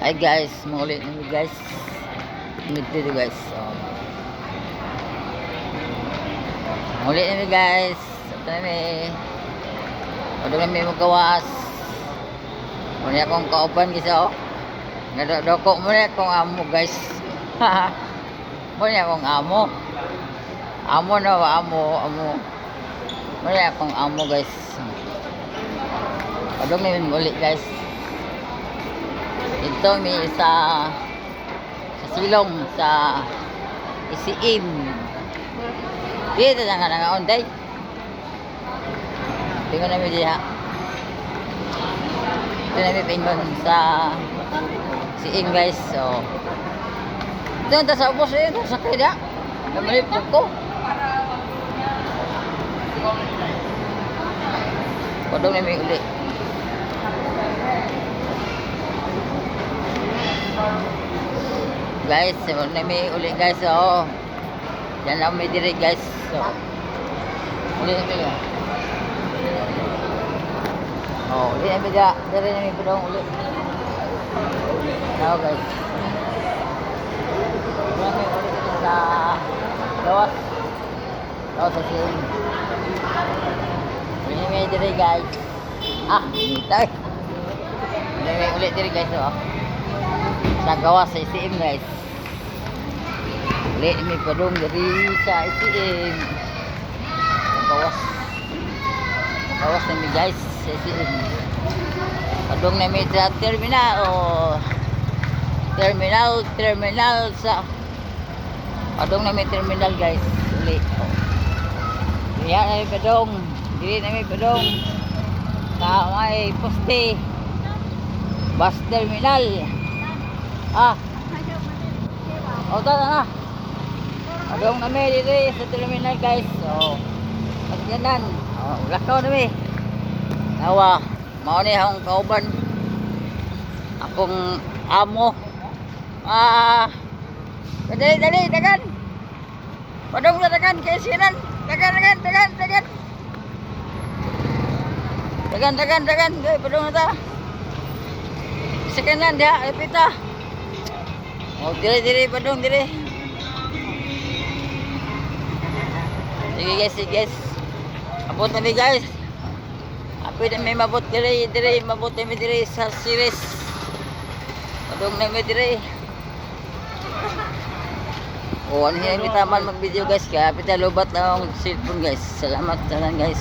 Hi guys, maulit nyo guys. Dito guys. So, maulit nyo guys. Ito na Pwede kami magawas. Muna akong kauban guys oh. Nadoko muna akong amo guys. Muna akong amo. Amo na ba? Amo. Muna akong amo guys. Pwede kami ulit guys. Ito may sa silong sa isiim. Dito na nga nangaunday. Tingnan namin diha. Ito namin pingon sa isiim guys. So ito na sa ubos yun. Sa kaya namalipog ko. Padong namin ulit. Guys, may uli guys, oh. Yan lang may dire guys. So, uli namin yun. Oh, uli namin da. Dire namin padong uli. Now guys. Uli namin uli sa gawas. Gawas sa siling. Uli namin dire guys. Nitay. Uli namin uli dire guys, oh. Sa gawas sa ICM guys. Uli may padong dari sa ICM. Gawas namin guys sa ICM. Padong namin sa terminal terminal sa padong namin terminal guys. Uli. Yan namin padong. Dili namin padong. Sa may poste. Bus terminal. Na. Adong nami dito sa terminal guys. So, pagyanan. Lakaw nami. Nawa, mao ni akong kauban. Akong amo. Dali, dagan. Padong sa dagan kay sinan. Dagan. Dagan. Padong na ta. Sekanan dia, pita. Dire padong dire. Sige guys. Abot na guys. Apoy na may mabot dire, mabot na dire sa series. Padong na dire. Ano hindi taman mag-video guys, kaya pita lobat na ang cellphone guys. Salamat guys.